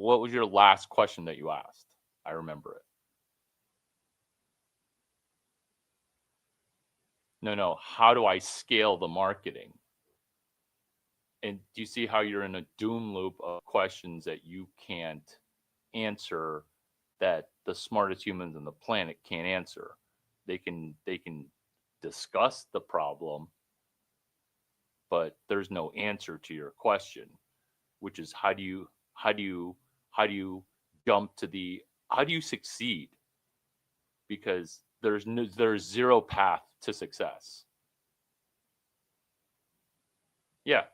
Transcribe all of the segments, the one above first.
what was your last question that you asked? I remember it. No. How do I scale the marketing? And do you see how you're in a doom loop of questions that you can't answer, that the smartest humans on the planet can't answer? They can discuss the problem, but there's no answer to your question, which is how do you jump to the how do you succeed? Because there's zero path to success. Yeah.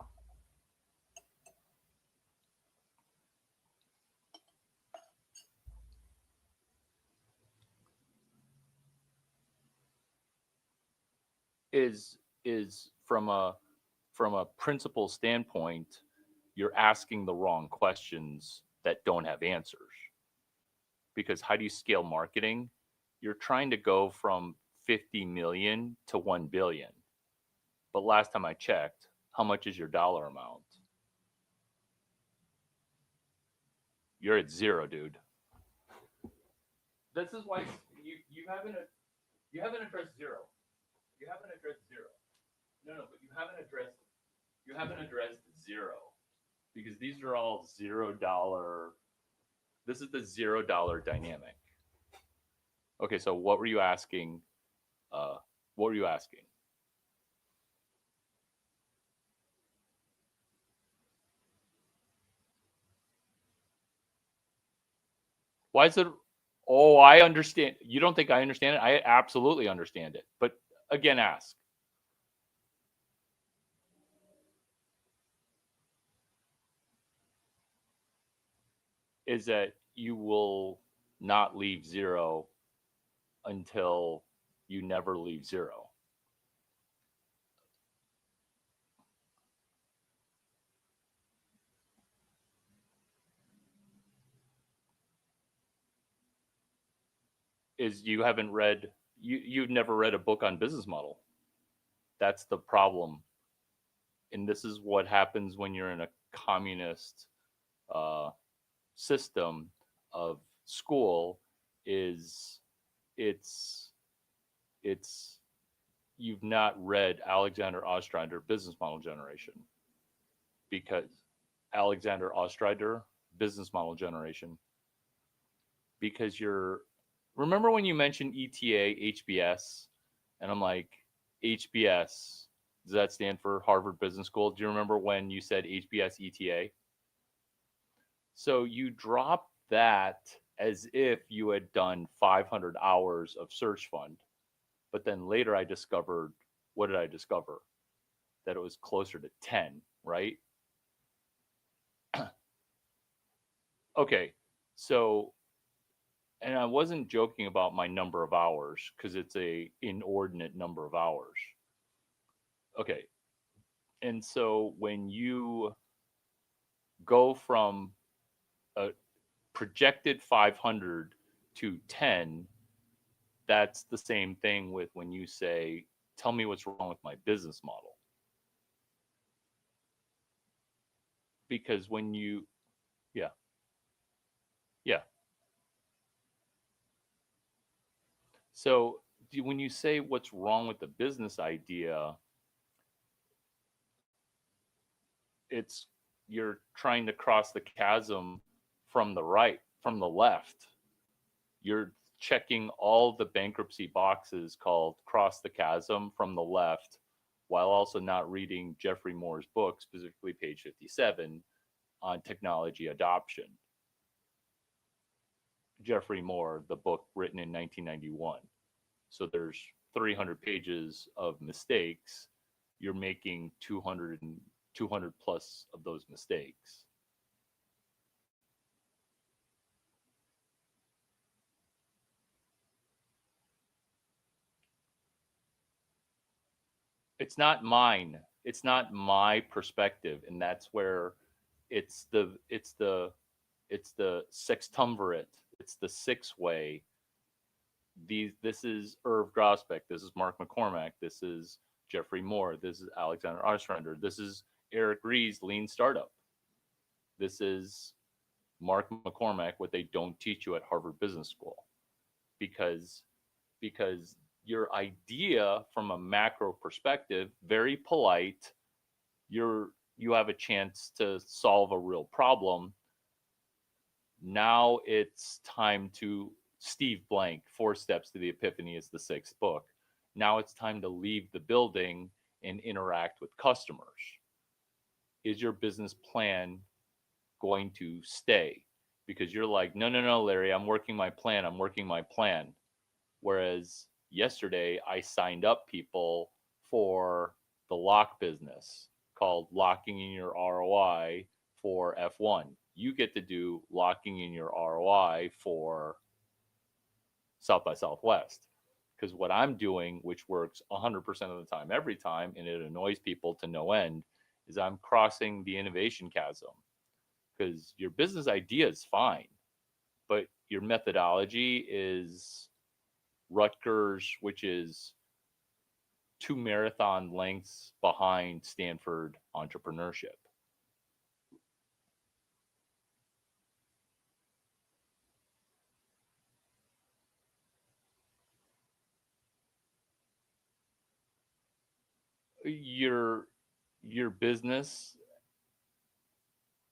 Is from a principle standpoint, you're asking the wrong questions that don't have answers. Because how do you scale marketing? You're trying to go from 50 million to 1 billion. But last time I checked, how much is your dollar amount? You're at zero, dude. This is why you haven't addressed zero. You haven't addressed zero. No, but you haven't addressed zero, because these are all $0. This is the $0 dynamic. Okay, so what were you asking? What were you asking? Why is it? Oh, I understand. You don't think I understand it? I absolutely understand it. But again, ask. Is that you will not leave zero until you never leave zero. Is you haven't read you've never read a book on business model. That's the problem. And this is what happens when you're in a communist uh, system of school. Is it's it's you've not read Alexander Ostrander Business Model Generation, because Alexander Ostrander Business Model Generation, because you're remember when you mentioned ETA HBS, and I'm like, HBS, does that stand for Harvard Business School? Do you remember when you said HBS ETA? So you dropped that as if you had done 500 hours of search fund. But then later I discovered, what did I discover? That it was closer to 10, right? Okay. So, and I wasn't joking about my number of hours, because it's a inordinate number of hours. Okay. And so when you go from a projected 500 to 10, that's the same thing with when you say, tell me what's wrong with my business model. Because when you, yeah, yeah. So when you say what's wrong with the business idea, it's you're trying to cross the chasm from the right, from the left. You're checking all the bankruptcy boxes called cross the chasm from the left, while also not reading Jeffrey Moore's book, specifically page 57 on technology adoption. Jeffrey Moore, the book written in 1991. So there's 300 pages of mistakes. You're making 200 plus of those mistakes. It's not mine. It's not my perspective, and that's where it's the sextumvirate. It's the six way. This is Irv Grosbeck. This is Mark McCormack. This is Jeffrey Moore. This is Alexander Ostrander. This is Eric Rees, Lean Startup. This is Mark McCormack what they don't teach you at Harvard Business School, because because your idea from a macro perspective, very polite, you have a chance to solve a real problem. Now it's time to Steve Blank, Four Steps to the Epiphany is the sixth book. Now it's time to leave the building and interact with customers. Is your business plan going to stay? Because you're like, no, no, no, Larry, I'm working my plan. I'm working my plan. Whereas yesterday, I signed up people for the lock business called Locking in Your ROI for F1. You get to do locking in your ROI for South by Southwest. Because what I'm doing, which works 100% of the time, every time, and it annoys people to no end, is I'm crossing the innovation chasm. Because your business idea is fine, but your methodology is Rutgers, which is 2 marathon lengths behind Stanford entrepreneurship. Your your business,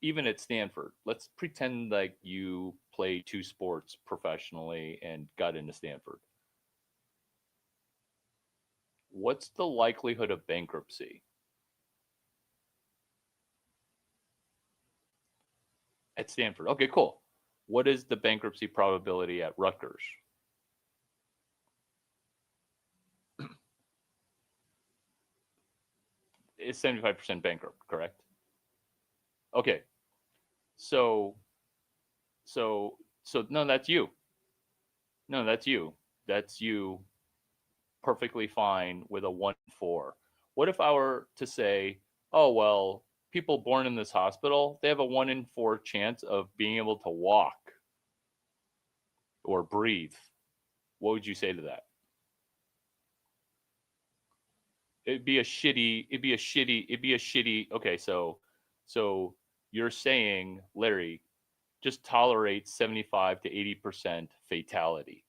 even at Stanford, let's pretend like you play two sports professionally and got into Stanford. What's the likelihood of bankruptcy at Stanford? Okay, cool. What is the bankruptcy probability at Rutgers? It's 75% bankrupt, correct? Okay. So so no, that's you. No, that's you. That's you perfectly fine with a 1-4. What if I were to say, oh, well, people born in this hospital, they have a 1 in 4 chance of being able to walk or breathe? What would you say to that? It'd be a shitty. Okay, so you're saying, Larry, just tolerate 75 to 80% fatality.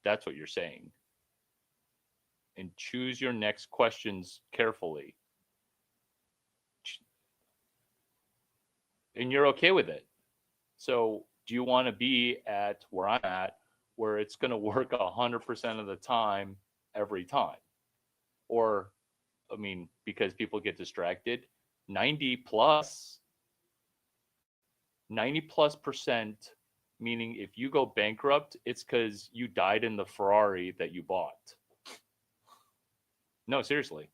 That's what you're saying. And choose your next questions carefully. And you're okay with it. So, do you want to be at where I'm at, where it's going to work 100% of the time, every time? Or, I mean, because people get distracted, 90 plus, 90 plus percent, meaning if you go bankrupt, it's because you died in the Ferrari that you bought. No, seriously.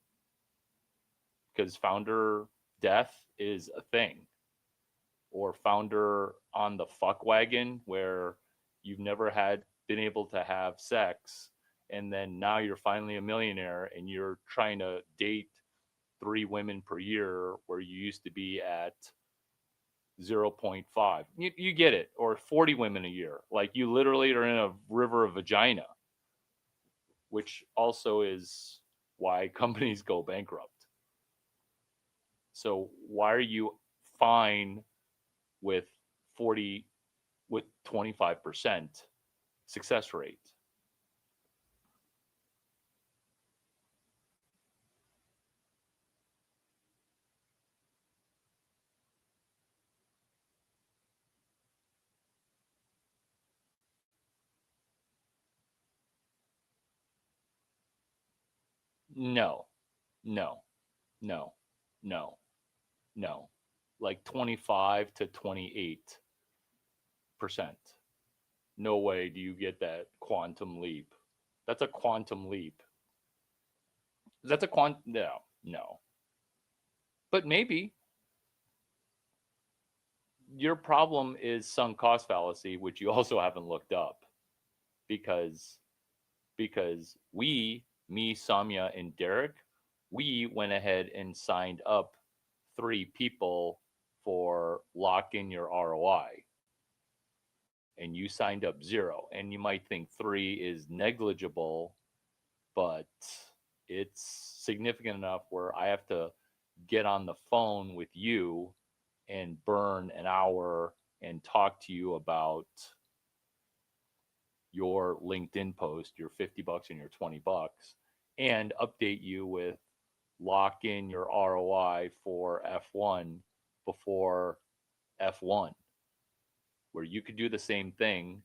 Because founder death is a thing. Or founder on the fuck wagon where you've never had been able to have sex, and then now you're finally a millionaire and you're trying to date 3 women per year where you used to be at 0.5. You get it. Or 40 women a year. Like you literally are in a river of vagina, which also is why companies go bankrupt. So why are you fine with 40 with 25% success rate? No, no, no, no, no. Like 25 to 28%. No way do you get that quantum leap. That's a quantum leap. That's a no, no. But maybe your problem is sunk cost fallacy, which you also haven't looked up, because we, me, Samya, and Derek, we went ahead and signed up 3 people for lock in your ROI, and you signed up 0. And you might think 3 is negligible, but it's significant enough where I have to get on the phone with you and burn an hour and talk to you about your LinkedIn post, your $50 and your $20, and update you with lock in your ROI for F1 before F1, where you could do the same thing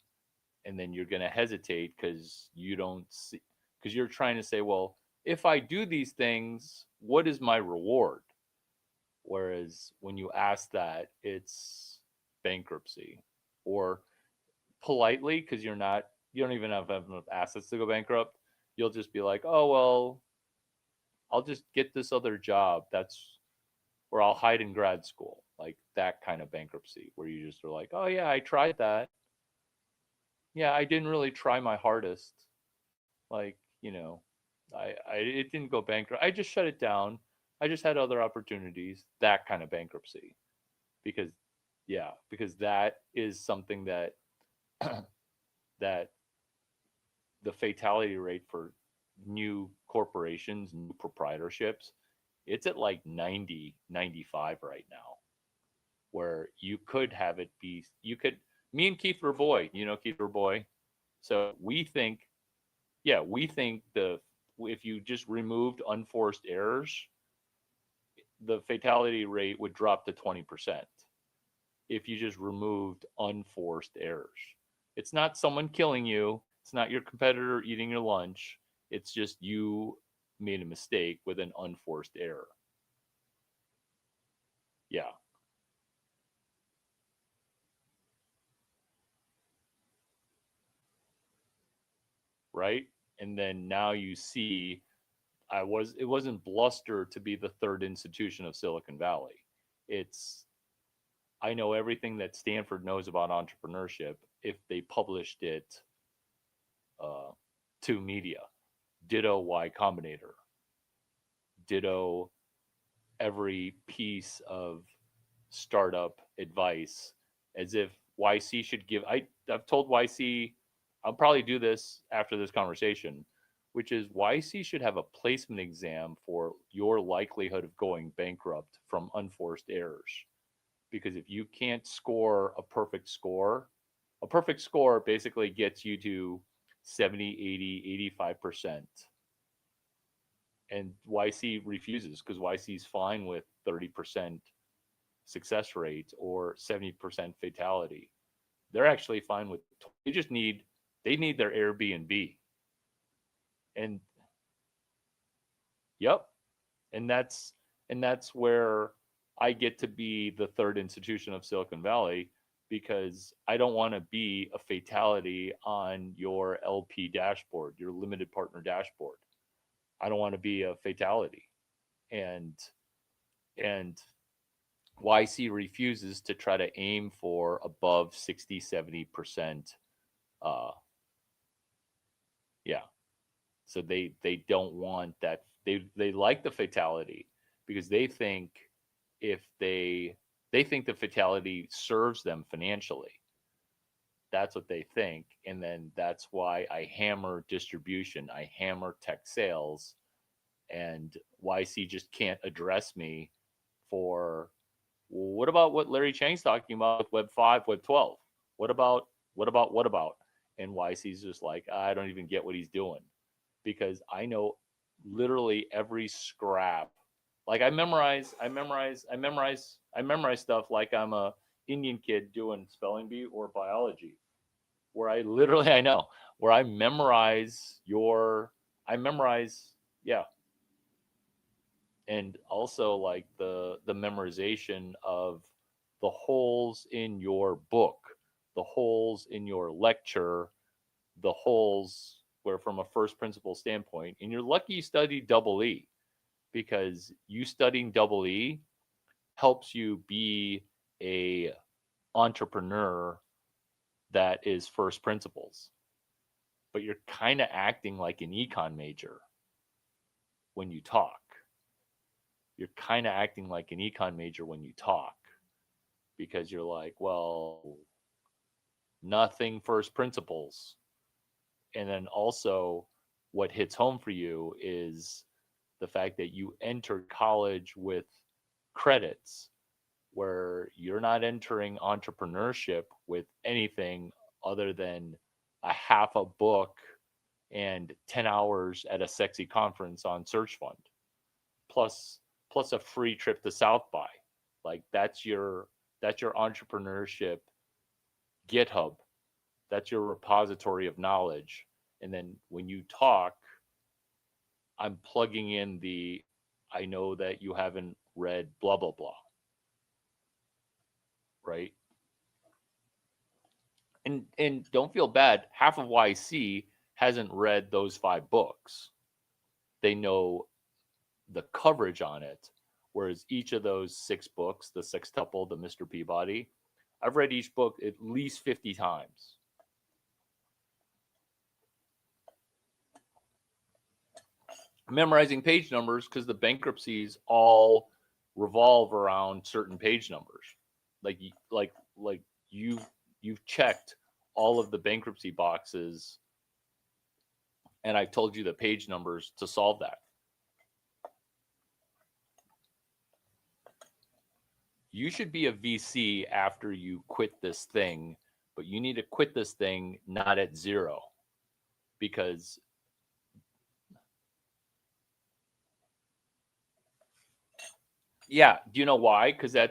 and then you're going to hesitate because you don't see, because you're trying to say, well, if I do these things, what is my reward? Whereas when you ask that, it's bankruptcy, or politely, because you don't even have enough assets to go bankrupt. You'll just be like, oh, well, I'll just get this other job. Or I'll hide in grad school. Like that kind of bankruptcy where you just are like, oh, yeah, I tried that. Yeah, I didn't really try my hardest. Like, it didn't go bankrupt. I just shut it down. I just had other opportunities. That kind of bankruptcy. Because, yeah, because that is something that that the fatality rate for new corporations, new proprietorships, it's at like 90, 95 right now, where you could have it be, me and Keith Raboy, Keith Raboy. So we think if you just removed unforced errors, the fatality rate would drop to 20% if you just removed unforced errors. It's not someone killing you, it's not your competitor eating your lunch, it's just you made a mistake with an unforced error. Yeah. Right? And then now you see it wasn't bluster to be the third institution of Silicon Valley. It's I know everything that Stanford knows about entrepreneurship if they published it uh, to media. Ditto Y Combinator. Ditto every piece of startup advice as if YC should give. I've told YC, I'll probably do this after this conversation, which is YC should have a placement exam for your likelihood of going bankrupt from unforced errors. Because if you can't score a perfect score basically gets you to 70, 80, 85%. And YC refuses because YC's fine with 30% success rate or 70% fatality. They're actually fine with they need their Airbnb. And yep. And that's where I get to be the third institution of Silicon Valley because I don't want to be a fatality on your LP dashboard, your limited partner dashboard. I don't want to be a fatality. And and YC refuses to try to aim for above 60, 70%. Uh, yeah. So they don't want that. They like the fatality because if they think the fatality serves them financially. That's what they think. And then that's why I hammer distribution, I hammer tech sales, and YC just can't address me for, well, what about what Larry Chang's talking about with Web 5, Web 12? What about? And YC's just like, I don't even get what he's doing because I know literally every scrap. Like I memorize stuff like I'm a Indian kid doing spelling bee or biology, where I literally I know where I memorize, yeah. And also like the memorization of the holes in your book, the holes in your lecture, the holes where from a first principle standpoint, and you're lucky you studied double E, because you studying double E helps you be a entrepreneur that is first principles. But you're kind of acting like an econ major when you talk. You're kind of acting like an econ major when you talk because you're like, well, nothing first principles. And then also, what hits home for you is the fact that you entered college with credits where you're not entering entrepreneurship with anything other than a half a book and 10 hours at a sexy conference on Search Fund, plus plus a free trip to South by. Like that's your entrepreneurship GitHub. That's your repository of knowledge. And then when you talk, I'm plugging in the I know that you haven't read blah blah blah, right? And don't feel bad. Half of YC hasn't read those 5 books. They know the coverage on it. Whereas each of those 6 books, the Sextuple, the Mr. Peabody, I've read each book at least 50 times. Memorizing page numbers because the bankruptcies all revolve around certain page numbers. Like you've checked all of the bankruptcy boxes, and I've told you the page numbers to solve that. You should be a VC after you quit this thing, but you need to quit this thing not at 0, because yeah, do you know why? Do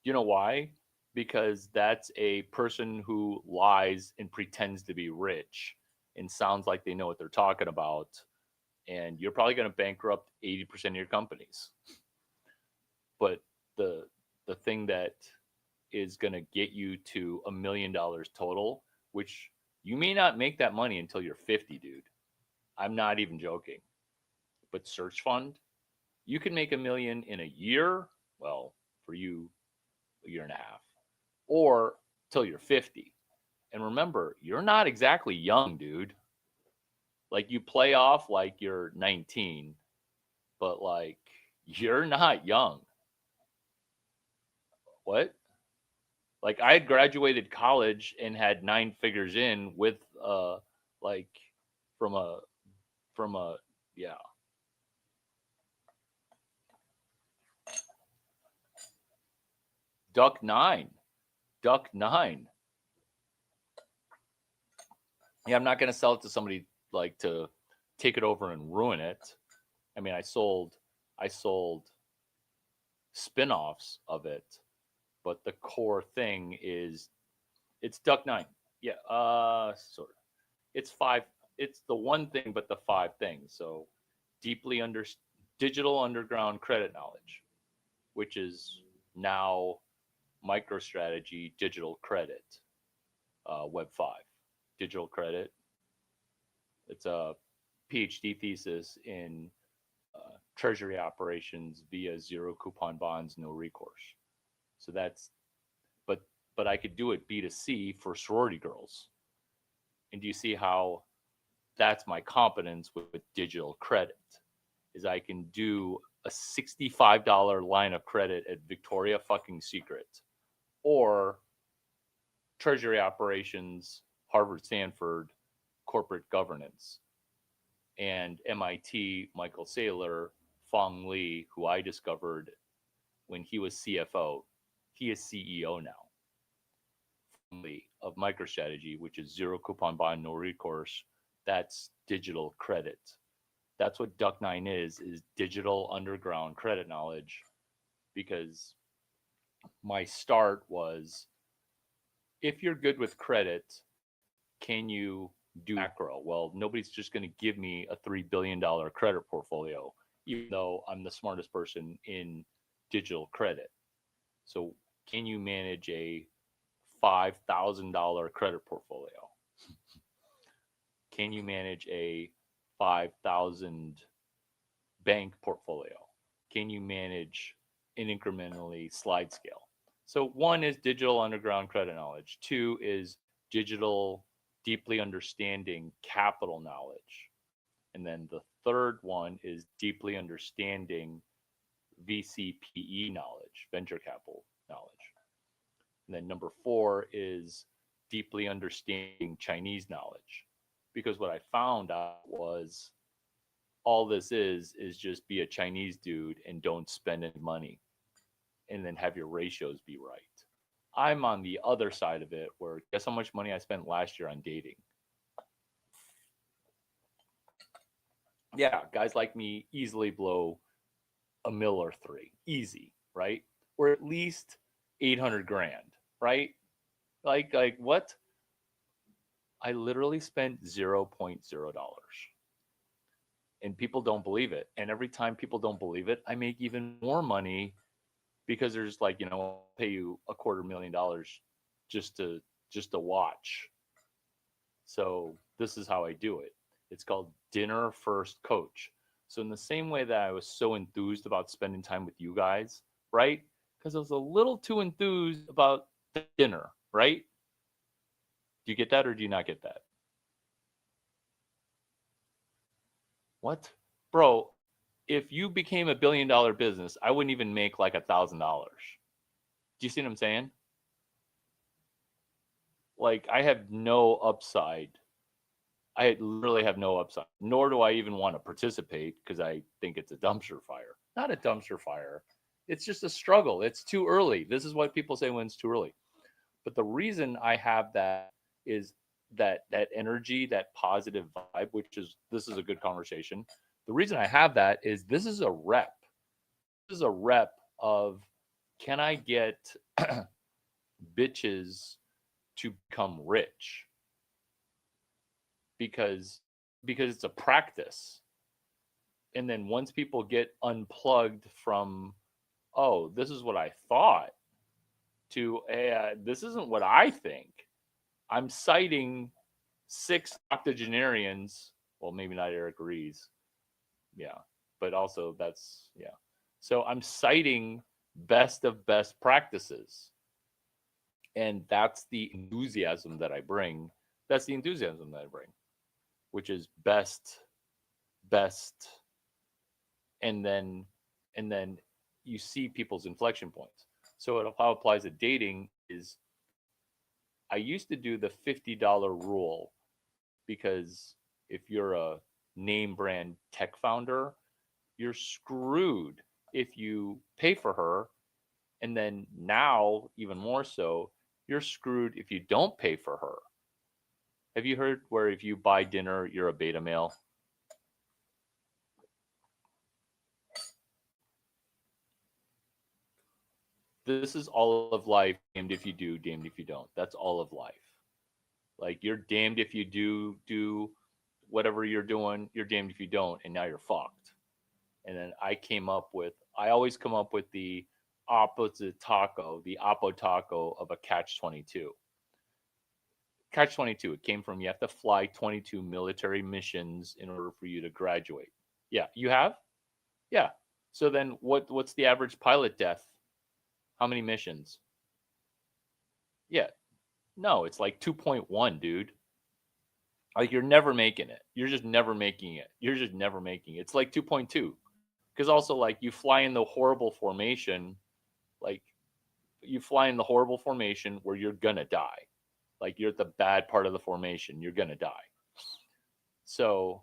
you know why? Because that's a person who lies and pretends to be rich and sounds like they know what they're talking about, and you're probably going to bankrupt 80% of your companies. But the the thing that is going to get you to $1 million total, which you may not make that money until you're 50, dude. I'm not even joking. But Search Fund, you can make 1 million in a year. Well, for you, a year and a half, or till you're 50. And remember, you're not exactly young, dude. Like you play off like you're 19, but like you're not young. What? Like I had graduated college and had 9 figures in with like from a from a yeah. Duck 9. Duck 9. Yeah, I'm not going to sell it to somebody like to take it over and ruin it. I mean, I sold spin-offs of it, but the core thing is it's Duck 9. Yeah, sort of. It's 5. It's the one thing but the 5 things. So deeply under digital underground credit knowledge, which is now MicroStrategy digital credit, Web 5 digital credit. It's a PhD thesis in treasury operations via zero coupon bonds, no recourse. So that's but but I could do it B2C for sorority girls. And do you see how that's my competence with digital credit? Is I can do a $65 line of credit at Victoria fucking Secret or treasury operations, Harvard, Stanford, corporate governance, and MIT, Michael Saylor, Fong Li, who I discovered when he was CFO. He is CEO now. Fong Li of MicroStrategy, which is zero coupon bond, no recourse. That's digital credit. That's what Duck Nine is digital underground credit knowledge. Because my start was, if you're good with credit, can you do macro? Well, nobody's just going to give me a $3 billion credit portfolio, even though I'm the smartest person in digital credit. So, can you manage a $5,000 credit portfolio? Can you manage a 5,000 bank portfolio? Can you manage an incrementally slide scale? So, one is digital underground credit knowledge, two is digital deeply understanding capital knowledge. And then the third one is deeply understanding VCPE knowledge, venture capital knowledge. And then number 4 is deeply understanding Chinese knowledge. Because what I found out was all this is just be a Chinese dude and don't spend any money. and then have your ratios be right. I'm on the other side of it where guess how much money I spent last year on dating? Yeah, guys like me easily blow a mill or three. Easy, right? Or at least 800 grand, right? Like what? I literally spent $0.0. And people don't believe it. And every time people don't believe it, I make even more money because there's like, I'll pay you $250,000 just to just to watch. So this is how I do it. It's called Dinner First Coach. So in the same way that I was so enthused about spending time with you guys, right? Because I was a little too enthused about the dinner, right? Do you get that or do you not get that? What? Bro, if you became $1 billion business, I wouldn't even make like $1,000. Do you see what I'm saying? Like I have no upside. I literally have no upside, nor do I even want to participate because I think it's a dumpster fire. Not a dumpster fire. It's just a struggle. It's too early. This is what people say when it's too early. But the reason I have that is that energy, that positive vibe, which is this is a good conversation. The reason I have that is this is a rep. This is a rep of can I get bitches to become rich? Because it's a practice. And then once people get unplugged from, oh, this is what I thought, to this isn't what I think. I'm citing six octogenarians. Well, maybe not Eric Ries. Yeah. But also that's, yeah. So I'm citing best of best practices. And that's the enthusiasm that I bring. That's the enthusiasm that I bring, which is best, and then you see people's inflection points. So how it applies to dating is I used to do the $50 rule because if you're a name brand tech founder, you're screwed if you pay for her. And then now, even more so, you're screwed if you don't pay for her. Have you heard where if you buy dinner, you're a beta male? This is all of life. Damned if you do, damned if you don't. That's all of life. Like you're damned if you do whatever you're doing. You're damned if you don't, and now you're fucked. And then I always come up with the opposite taco, the oppo taco of a catch 22. Catch 22. It came from you have to fly 22 military missions in order for you to graduate. Yeah, you have? Yeah. So then what's the average pilot death? How many missions? Yeah. No, it's like 2.1, dude. Like you're never making it. You're just never making it. You're just never making it. It's like 2.2. Because also like you fly in the horrible formation, like you fly in the horrible formation where you're gonna die. Like you're at the bad part of the formation, you're gonna die. So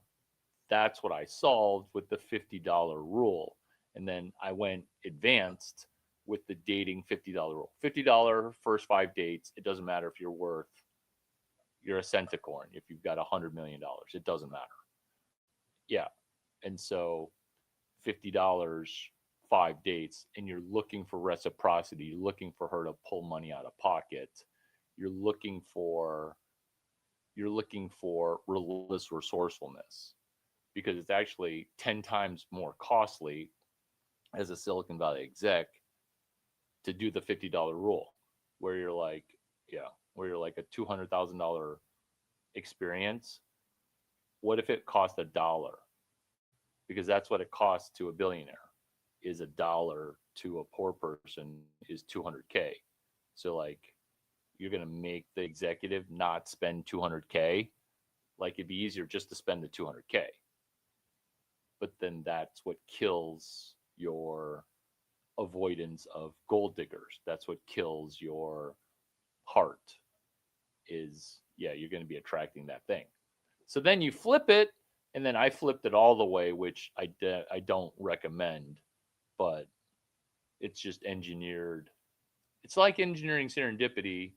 that's what I solved with the $50 rule. And then I went advanced with the dating $50 rule. $50 first 5 dates. It doesn't matter if you're a centicorn, if you've got $100 million, it doesn't matter. Yeah. And so $50, 5 dates, and you're looking for reciprocity. You're looking for her to pull money out of pocket. You're looking for relentless resourcefulness because it's actually 10 times more costly as a Silicon Valley exec to do the $50 rule where you're like, yeah, where you're like a $200,000 experience. What if it cost $1? Because that's what it costs to a billionaire is $1 to a poor person is 200K. So like you're going to make the executive not spend 200K. Like it'd be easier just to spend the 200K. But then that's what kills your avoidance of gold diggers. That's what kills your heart is, yeah, you're going to be attracting that thing. So then you flip it, and then I flipped it all the way, which I don't recommend, but It's just engineered. It's like engineering serendipity,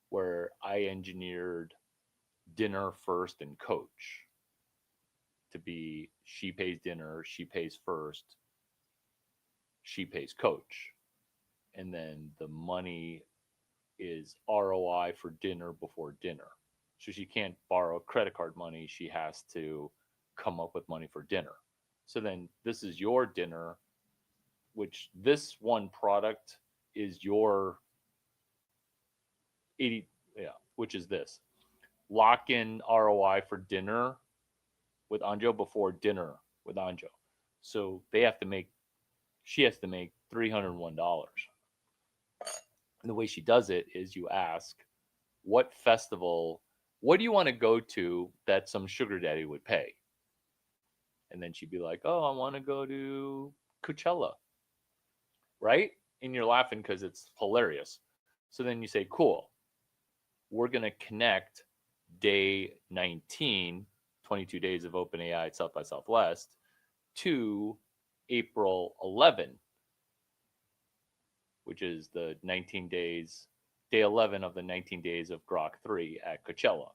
where I engineered dinner first and coach to be she pays dinner, she pays first, she pays coach. And then the money is ROI for dinner before dinner. So she can't borrow credit card money. She has to come up with money for dinner. So then this is your dinner, which this one product is your 80, yeah, which is this. Lock in ROI for dinner with Anjo before dinner with Anjo. So they have to make, she has to make $301. And the way she does it is you ask, what festival, what do you want to go to that some sugar daddy would pay? And then she'd be like, oh, I want to go to Coachella, right? And you're laughing because it's hilarious. So then you say, cool, we're going to connect day 19, 22 days of OpenAI at South by Southwest, to April 11, which is the 19 days, day 11 of the 19 days of Grok 3 at Coachella.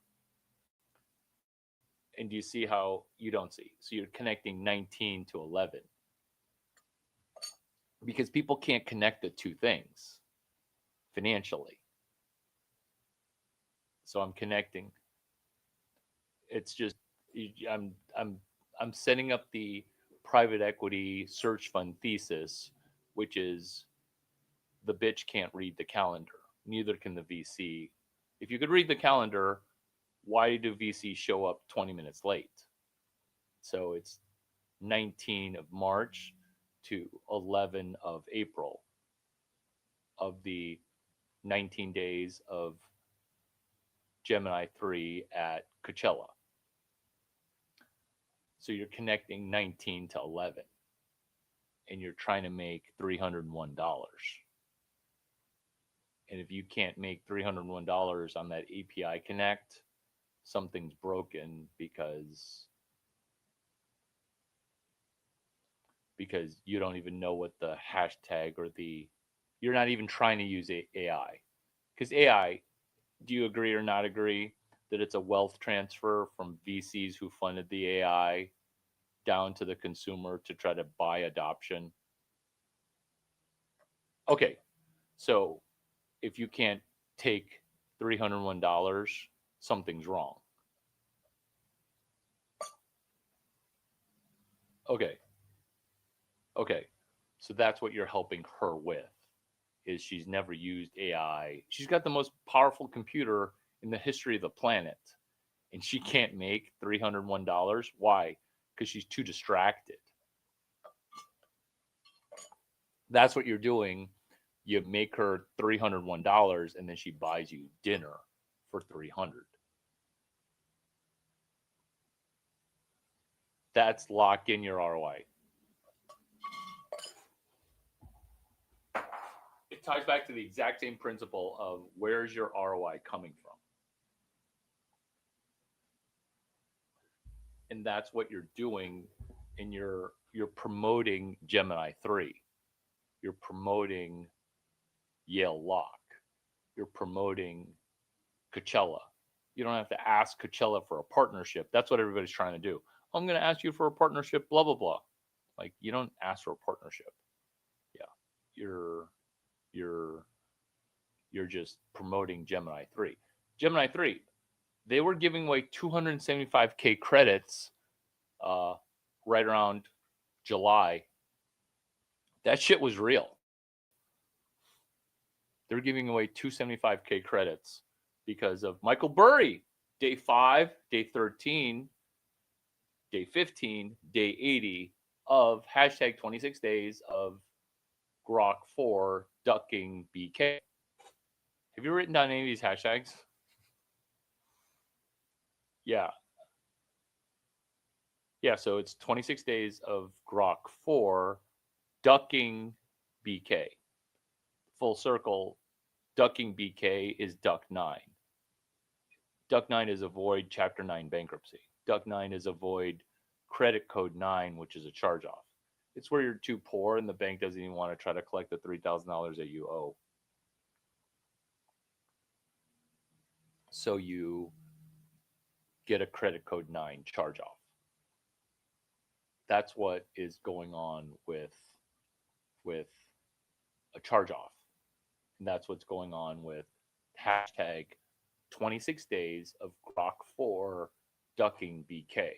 And do you see how you don't see? So you're connecting 19 to 11 because people can't connect the two things financially. So I'm connecting. It's just I'm setting up the private equity search fund thesis, which is the bitch can't read the calendar. Neither can the VC. If you could read the calendar, why do VCs show up 20 minutes late? So it's 19 of March to 11 of April of the 19 days of Gemini 3 at Coachella. So you're connecting 19 to 11 and you're trying to make $301. And if you can't make $301 on that API connect, something's broken because you don't even know what the hashtag or you're not even trying to use AI. Because AI, do you agree or not agree that it's a wealth transfer from VCs who funded the AI down to the consumer to try to buy adoption? Okay, so if you can't take $301, something's wrong. Okay. Okay. So that's what you're helping her with, is she's never used AI. She's got the most powerful computer in the history of the planet, and she can't make $301. Why? Because she's too distracted. That's what you're doing. You make her $301 and then she buys you dinner for $300. That's lock in your ROI. It ties back to the exact same principle of where's your ROI coming from? And that's what you're doing, and you're promoting Gemini 3. You're promoting Yale Lock. You're promoting Coachella. You don't have to ask Coachella for a partnership. That's what everybody's trying to do. I'm going to ask you for a partnership, blah, blah, blah. Like, you don't ask for a partnership. Yeah. You're just promoting Gemini 3. Gemini 3, they were giving away 275K credits right around July. That shit was real. They're giving away 275K credits because of Michael Burry. Day 5, day 13, day 15, day 80 of hashtag 26 days of Grok 4 ducking BK. Have you written down any of these hashtags? Yeah. Yeah, so it's 26 days of Grok 4 ducking BK. Full circle, ducking BK is Duck 9. Duck 9 is avoid Chapter 9 bankruptcy. Duck 9 is avoid credit code 9, which is a charge off. It's where you're too poor and the bank doesn't even want to try to collect the $3,000 that you owe. So you get a credit code 9 charge off. That's what is going on with a charge off. And that's what's going on with hashtag 26 days of Grok 4 ducking BK,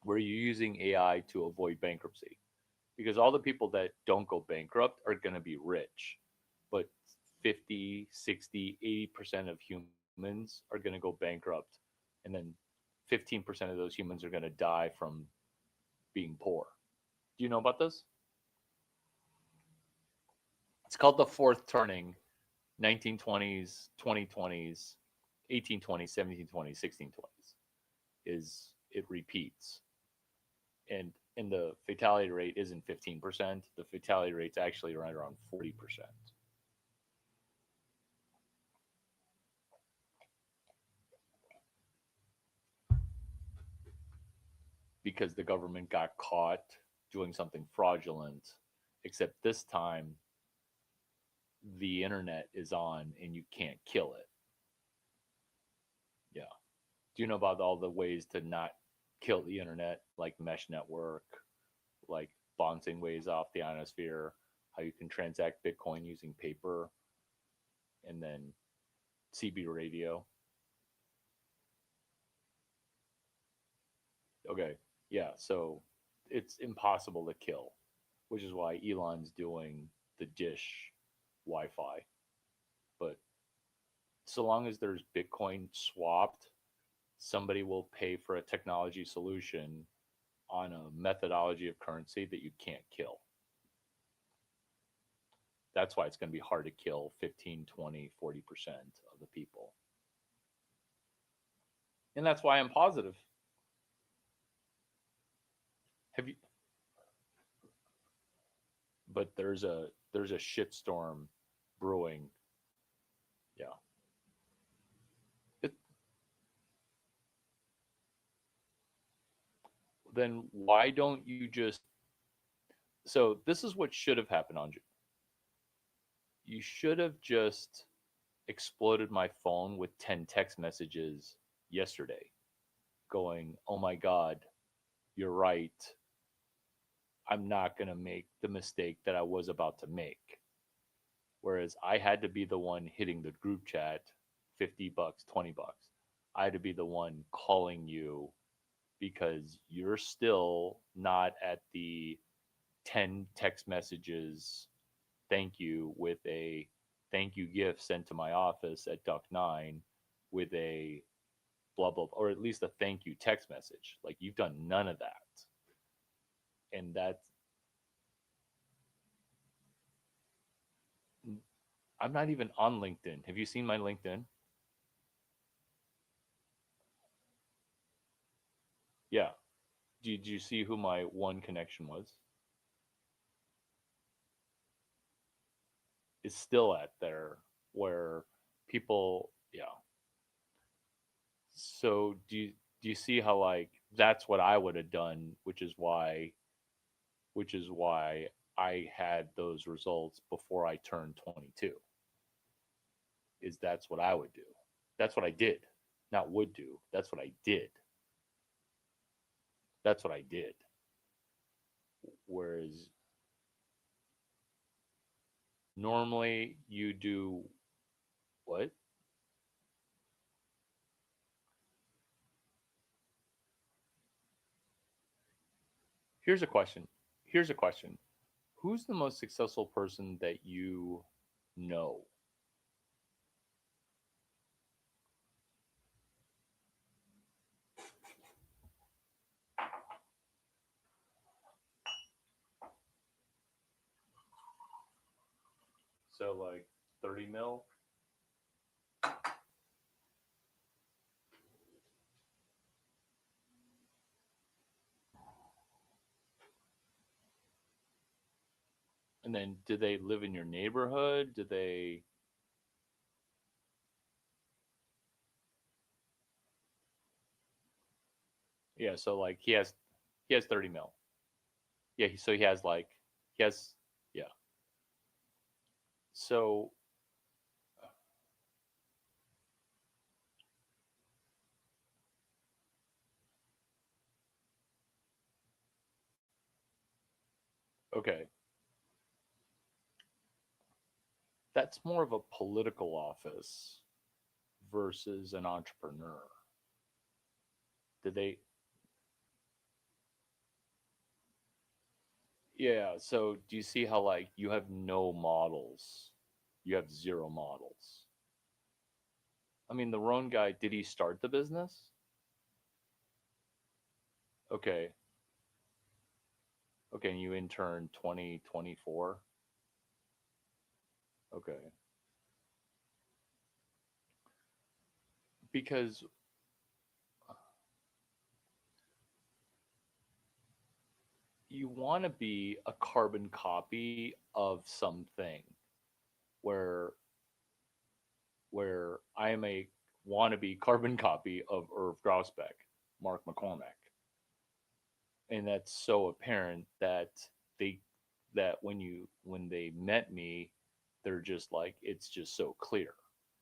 where you're using AI to avoid bankruptcy. Because all the people that don't go bankrupt are going to be rich. But 50, 60, 80% of humans are going to go bankrupt. And then 15% of those humans are going to die from being poor. Do you know about this? It's called the fourth turning, 1920s, 2020s, 1820s, 1720s, 1620s. Is it repeats. And the fatality rate isn't 15%. The fatality rate's actually right around 40%. Because the government got caught doing something fraudulent, except this time the internet is on and you can't kill it. Yeah. Do you know about all the ways to not kill the internet, like mesh network, like bouncing ways off the ionosphere, how you can transact Bitcoin using paper, and then CB radio? Okay. Yeah. So it's impossible to kill, which is why Elon's doing the dish Wi Fi. But so long as there's Bitcoin swapped, somebody will pay for a technology solution on a methodology of currency that you can't kill. That's why it's going to be hard to kill 15, 20, 40% of the people. And that's why I'm positive. Have you But there's a shitstorm brewing. Yeah. It, then why don't you just so this is what should have happened, Andre. You should have just exploded my phone with 10 text messages yesterday going, "Oh my god, you're right. I'm not going to make the mistake that I was about to make." Whereas I had to be the one hitting the group chat, $50, $20. I had to be the one calling you because you're still not at the 10 text messages thank you with a thank you gift sent to my office at Duck 9 with a blah blah, or at least a thank you text message. Like, you've done none of that. And that's I'm not even on LinkedIn. Have you seen my LinkedIn? Yeah. Did you see who my one connection was? Is still at there, where people, yeah. So do you see how, like, that's what I would have done, which is why I had those results before I turned 22. Is that's what I would do. That's what I did. Not would do. That's what I did. That's what I did. Whereas normally you do what? Here's a question. Here's a question. Who's the most successful person that you know? So, like, 30 mil? And then do they live in your neighborhood? Do they Yeah, so like he has 30 mil. Yeah, so he has like he has yeah. So okay, that's more of a political office versus an entrepreneur. Did they Yeah, so do you see how like you have no models? You have zero models. I mean, the Roan guy, did he start the business? Okay. Okay, and you interned 2024? Okay. Because you want to be a carbon copy of something where I am a wannabe carbon copy of Irv Grausbeck, Mark McCormack. And that's so apparent that they when they met me, they're just like it's just so clear.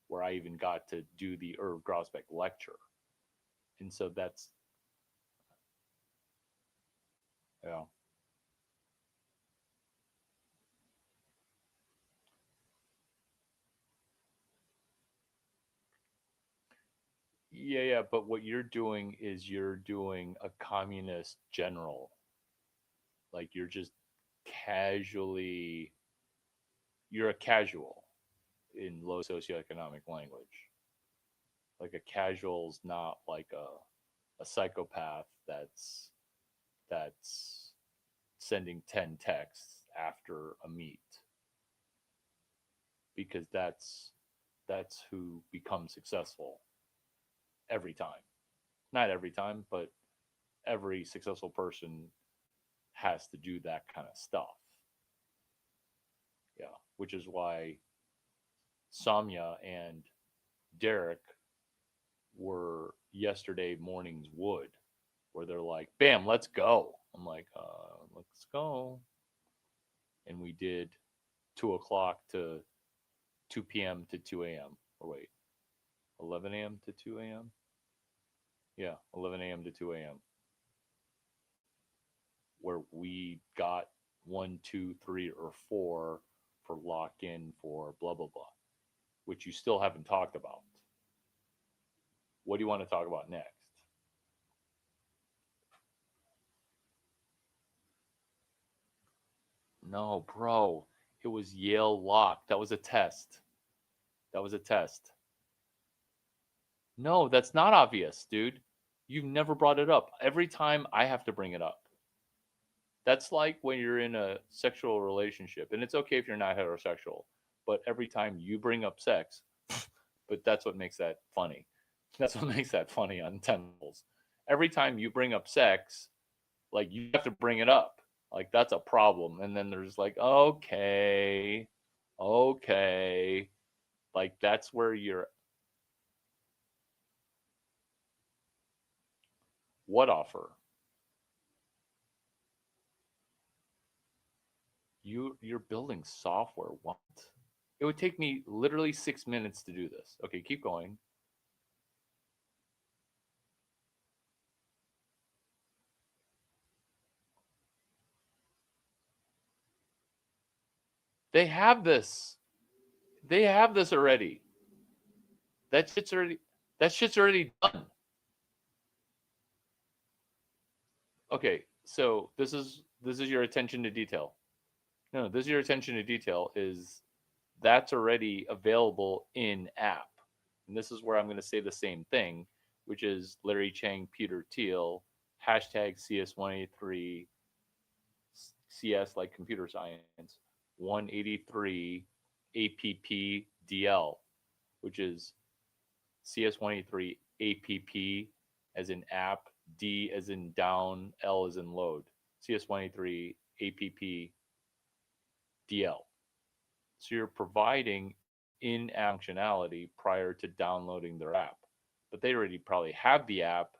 Where I even got to do the Irv Grausbeck lecture, and so that's yeah. Yeah, yeah, but what you're doing is you're doing a communist general. Like you're just casually, you're a casual in low socioeconomic language. Like a casual's not like a psychopath that's sending 10 texts after a meet because that's who becomes successful every time. Not every time, but every successful person has to do that kind of stuff. Yeah, which is why Samya and Derek were yesterday morning's wood, where they're like, "Bam, let's go." I'm like, "Let's go," and we did 2 o'clock to 2 p.m. to 2 a.m. Or wait, 11 a.m. to 2 a.m. Yeah, 11 a.m. to 2 a.m. Where we got one, two, three, or four for lock in for blah blah blah, which you still haven't talked about. What do you want to talk about next? No, bro. It was Yale lock. That was a test. That was a test. No, that's not obvious, dude. You've never brought it up. Every time I have to bring it up. That's like when you're in a sexual relationship, and it's okay if you're not heterosexual, but every time you bring up sex, but that's what makes that funny. That's what makes that funny on Temples. Every time you bring up sex, like you have to bring it up. Like that's a problem. And then there's like, okay, okay. Like that's where you're what offer? You're building software. What? It would take me literally 6 minutes to do this. Okay, keep going. They have this. They have this already. That shit's already that shit's already done. Okay, so this is your attention to detail. No, this is your attention to detail is that's already available in app. And this is where I'm going to say the same thing, which is Larry Chang, Peter Thiel, hashtag CS183, CS like computer science, 183 APPDL, which is CS183 APP as in app, D as in down, L as in load. CS183 APP DL. So you're providing in functionality prior to downloading their app. But they already probably have the app.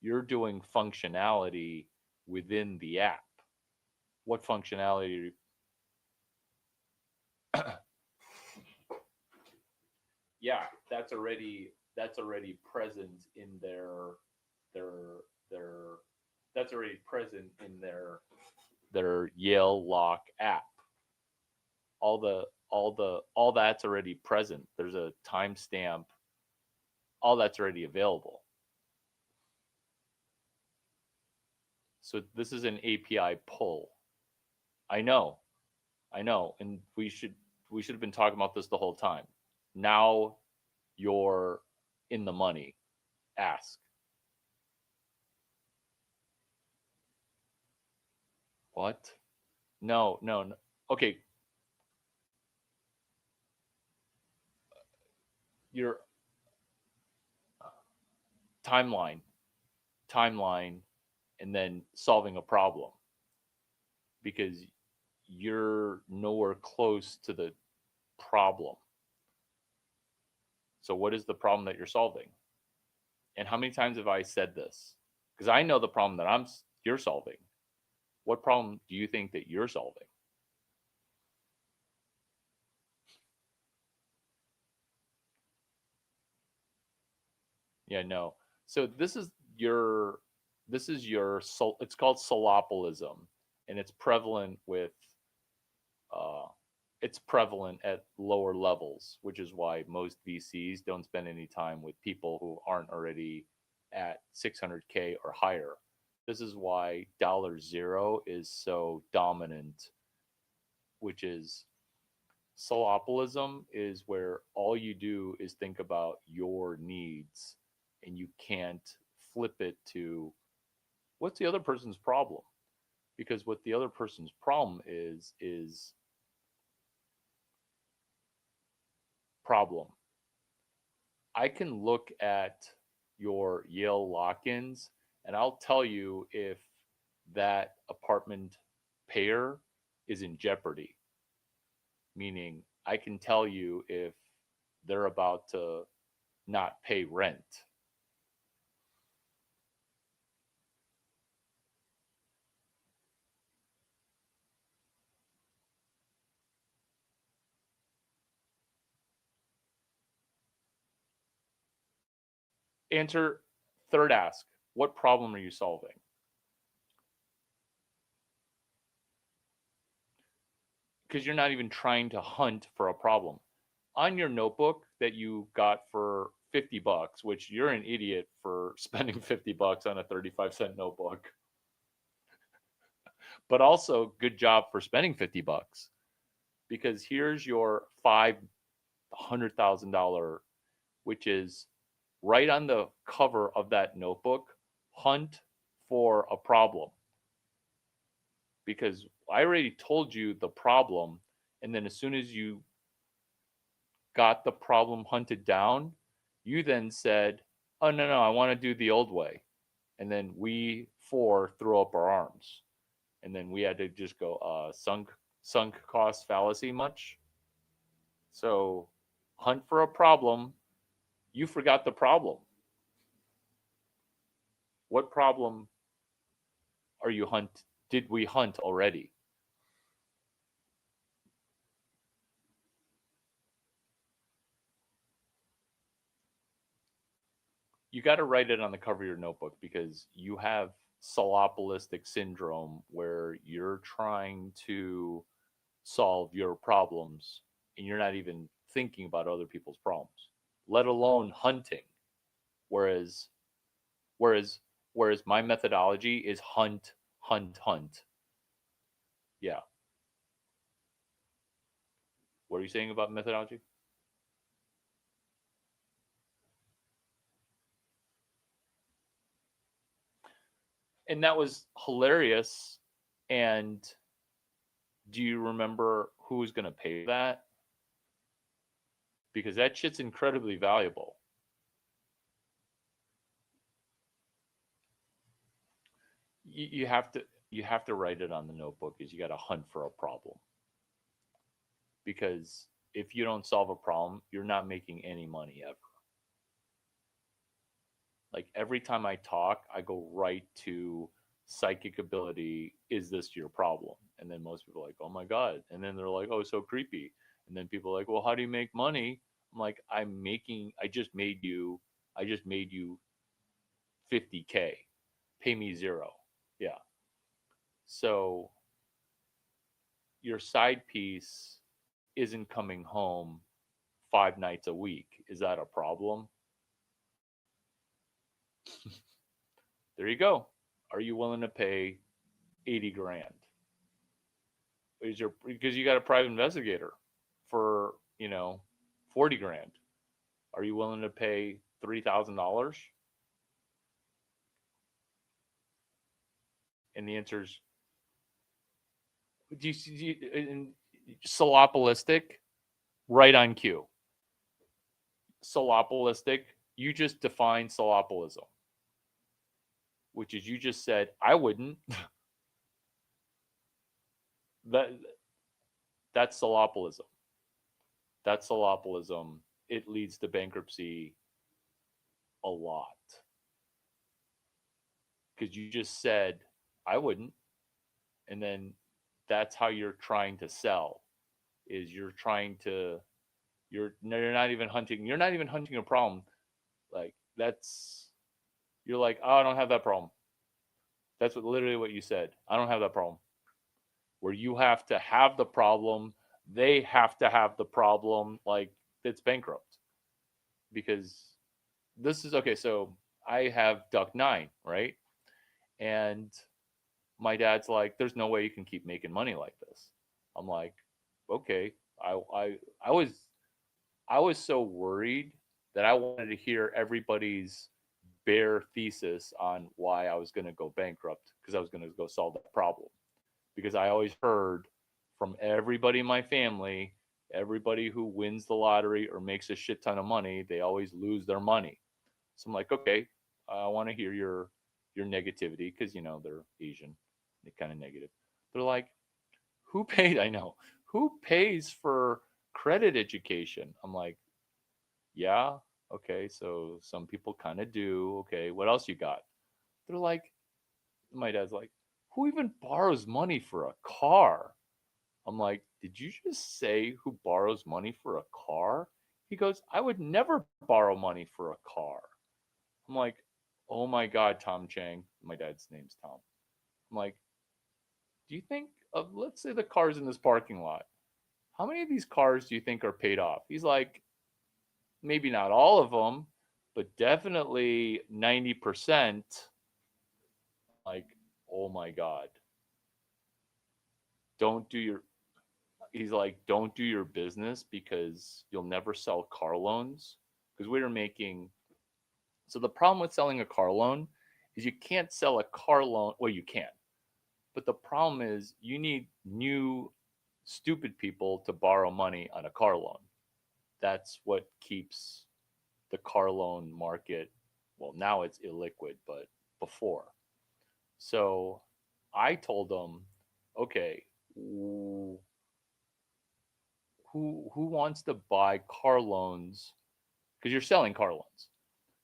You're doing functionality within the app. What functionality? Yeah, that's already present in their their that's already present in their Yale Lock app. All that's already present. There's a timestamp. All that's already available. So this is an API pull. I know, I know, and we should have been talking about this the whole time. Now you're in the money. Ask. What? No, no, no. Okay, your timeline, timeline, and then solving a problem because you're nowhere close to the problem. So what is the problem that you're solving? And how many times have I said this? Because I know the problem that you're solving. What problem do you think that you're solving? Yeah, no. So it's called solopolism, and uh it's prevalent at lower levels, which is why most VCs don't spend any time with people who aren't already at 600K or higher. This is why dollar zero is so dominant, which is solopolism is where all you do is think about your needs and you can't flip it to what's the other person's problem, because what the other person's problem is problem. I can look at your Yale lock-ins and I'll tell you if that apartment payer is in jeopardy, meaning I can tell you if they're about to not pay rent. Answer third ask. What problem are you solving? Because you're not even trying to hunt for a problem. On your notebook that you got for $50, which you're an idiot for spending $50 on a 35-cent notebook, but also good job for spending $50 because here's your $500,000, which is right on the cover of that notebook. Hunt for a problem, because I already told you the problem, and then as soon as you got the problem hunted down, you then said, "Oh no, I want to do the old way," and then we four threw up our arms, and then we had to just go, sunk cost fallacy much. So, hunt for a problem. You forgot the problem. What problem are you hunt? Did we hunt already? You got to write it on the cover of your notebook because you have solopolistic syndrome where you're trying to solve your problems and you're not even thinking about other people's problems, let alone hunting. Whereas whereas whereas my methodology is hunt, hunt, hunt. Yeah. What are you saying about methodology? And that was hilarious. And do you remember who was going to pay for that? Because that shit's incredibly valuable. You have to write it on the notebook is you got to hunt for a problem, because if you don't solve a problem you're not making any money ever. Like every time I talk I go right to psychic ability, is this your problem? And then most people are like, oh my God. And then they're like, oh, so creepy. And then people are like, well, how do you make money? I'm like, I just made you 50K. Pay me zero. Yeah. So your side piece isn't coming home 5 nights a week. Is that a problem? There you go. Are you willing to pay 80 grand? Is your because you got a private investigator for, 40 grand. Are you willing to pay $3,000? And the answer is, solopolistic, right on cue. Solopolistic, you just defined solopolism, which is you just said, I wouldn't. that that's solopolism. That's solopolism. It leads to bankruptcy a lot because you just said, I wouldn't. And then that's how you're trying to sell, is you're not even hunting a problem. Like, you're like, oh, I don't have that problem. That's literally what you said. I don't have that problem. Where you have to have the problem, they have to have the problem. Like, it's bankrupt. Because this is okay. So I have Duck 9, right? And my dad's like, there's no way you can keep making money like this. I'm like, okay. I was so worried that I wanted to hear everybody's bare thesis on why I was going to go bankrupt, because I was going to go solve that problem. Because I always heard from everybody in my family, everybody who wins the lottery or makes a shit ton of money, they always lose their money. So I'm like, okay, I want to hear your negativity, because they're Asian, they're kind of negative. They're like, who paid? I know, who pays for credit education? I'm like, yeah, okay, so some people kind of do. Okay, what else you got? They're like, my dad's like, who even borrows money for a car? I'm like, did you just say who borrows money for a car? He goes, I would never borrow money for a car. I'm like, oh my God, Tom Chang. My dad's name's Tom. I'm like, do you think of, let's say, the cars in this parking lot? How many of these cars do you think are paid off? He's like, maybe not all of them, but definitely 90%. I'm like, oh my God. Don't do your, he's like, don't do your business because you'll never sell car loans. Because we were making, so the problem with selling a car loan is you can't sell a car loan. Well, you can, but the problem is you need new stupid people to borrow money on a car loan. That's what keeps the car loan market, well, now it's illiquid, but before. So I told them, okay, who wants to buy car loans, because you're selling car loans.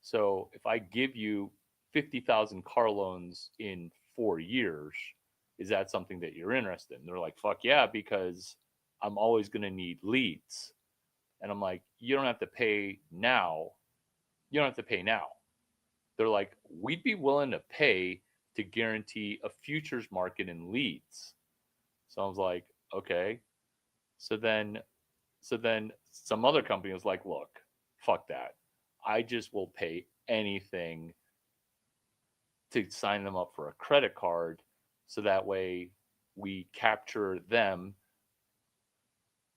So if I give you 50,000 car loans in 4 years, is that something that you're interested in? They're like, fuck yeah, because I'm always going to need leads. And I'm like, you don't have to pay now. You don't have to pay now. They're like, we'd be willing to pay to guarantee a futures market in leads. So I was like, okay. So then some other company was like, look, fuck that. I just will pay anything to sign them up for a credit card, so that way we capture them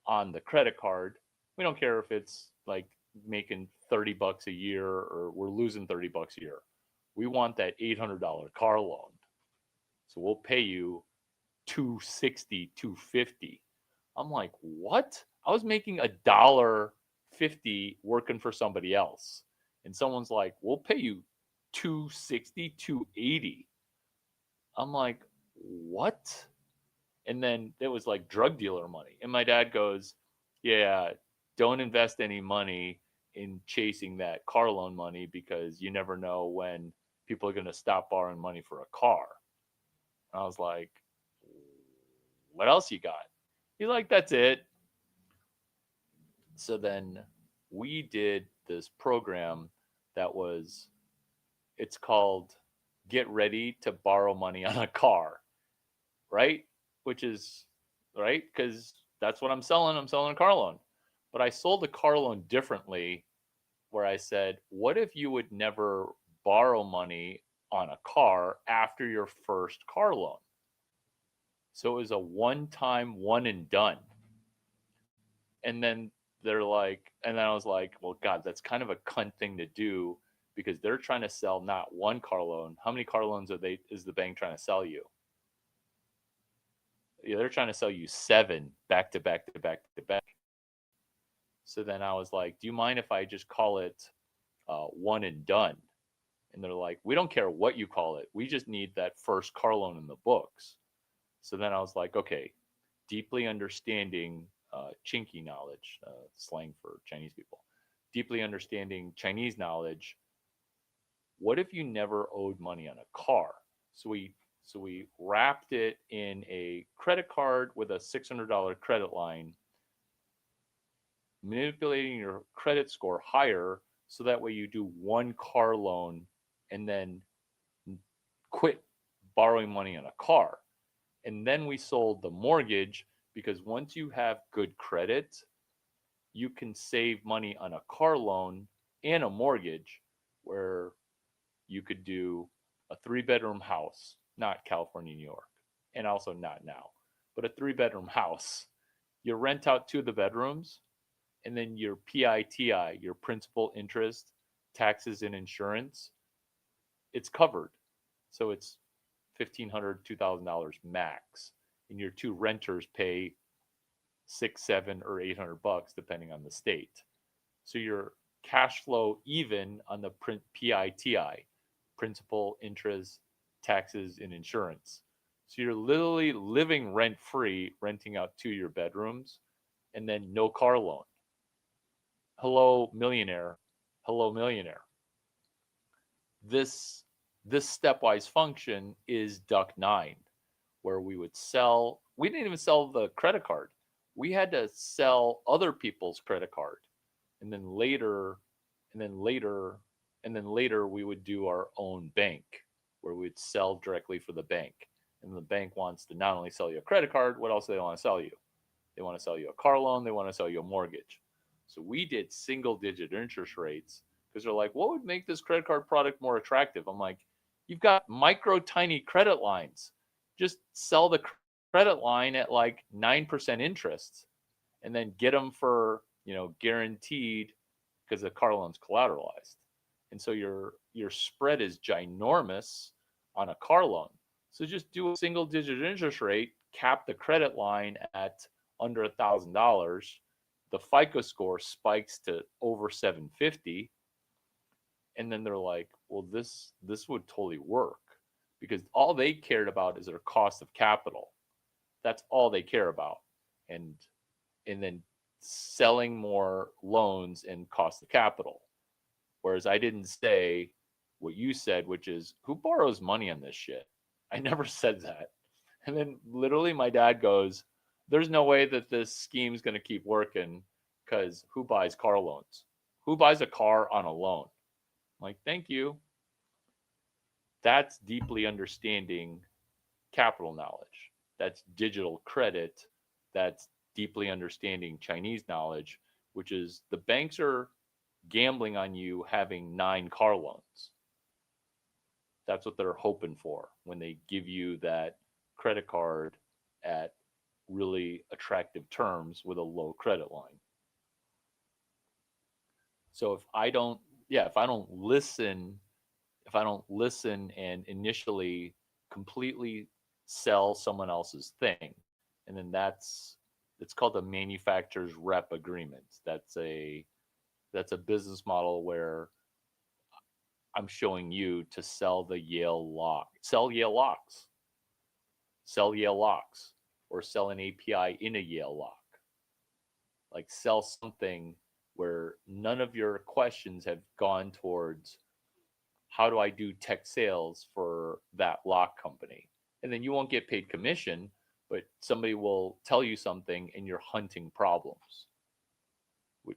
on the credit card. We don't care if it's like making $30 a year or we're losing $30 a year. We want that $800 car loan. So we'll pay you 260, 250. I'm like, what? I was making $1.50 working for somebody else. And someone's like, we'll pay you 260, 280. I'm like, what? And then it was like drug dealer money. And my dad goes, yeah, don't invest any money in chasing that car loan money, because you never know when people are going to stop borrowing money for a car. I was like, what else you got? He's like, that's it. So then we did this program that was, it's called Get Ready to Borrow Money on a Car, right? Which is, right? Because that's what I'm selling. I'm selling a car loan. But I sold a car loan differently, where I said, what if you would never borrow money on a car after your first car loan? So it was a one time, one and done. And then they're like, and then I was like, well, God, that's kind of a cunt thing to do, because they're trying to sell not one car loan. How many car loans is the bank trying to sell you? Yeah, they're trying to sell you seven back to back to back to back. So then I was like, do you mind if I just call it one and done? And they're like, we don't care what you call it. We just need that first car loan in the books. So then I was like, okay, deeply understanding Chinky knowledge, slang for Chinese people, deeply understanding Chinese knowledge. What if you never owed money on a car? So we wrapped it in a credit card with a $600 credit line, manipulating your credit score higher, so that way you do one car loan and then quit borrowing money on a car. And then we sold the mortgage, because once you have good credit, you can save money on a car loan and a mortgage, where you could do a 3-bedroom house, not California, New York, and also not now, but a 3-bedroom house. You rent out 2 of the bedrooms, and then your PITI, your principal, interest, taxes, and insurance, it's covered. So it's $1,500, $2,000 max, and your 2 renters pay 6, 7, or $800 depending on the state. So your cash flow even on the PITI, principal, interest, taxes, and insurance. So you're literally living rent free, renting out 2 of your bedrooms, and then no car loan. Hello, millionaire. Hello, millionaire. This stepwise function is Duck 9, where we didn't even sell the credit card. We had to sell other people's credit card. And then later, and then later, and then later we would do our own bank, where we'd sell directly for the bank. And the bank wants to not only sell you a credit card, what else do they want to sell you? They want to sell you a car loan, they want to sell you a mortgage. So we did single digit interest rates, because they're like, what would make this credit card product more attractive? I'm like, you've got micro tiny credit lines. Just sell the credit line at like 9% interest, and then get them for, guaranteed, because the car loan's collateralized. And so your spread is ginormous on a car loan. So just do a single digit interest rate, cap the credit line at under $1,000. The FICO score spikes to over 750, and then they're like, well, this would totally work, because all they cared about is their cost of capital. That's all they care about. And then selling more loans and cost of capital. Whereas I didn't say what you said, which is, who borrows money on this shit? I never said that. And then literally my dad goes, there's no way that this scheme's going to keep working, because who buys car loans? Who buys a car on a loan? I'm like, thank you. That's deeply understanding capital knowledge. That's digital credit. That's deeply understanding Chinese knowledge, which is the banks are gambling on you having 9 car loans. That's what they're hoping for when they give you that credit card at really attractive terms with a low credit line. So if I don't listen, and initially completely sell someone else's thing, and then it's called a manufacturer's rep agreement. That's a business model where I'm showing you to sell Yale locks, or sell an API in a Yale lock. Like, sell something where none of your questions have gone towards, how do I do tech sales for that lock company? And then you won't get paid commission, but somebody will tell you something and you're hunting problems,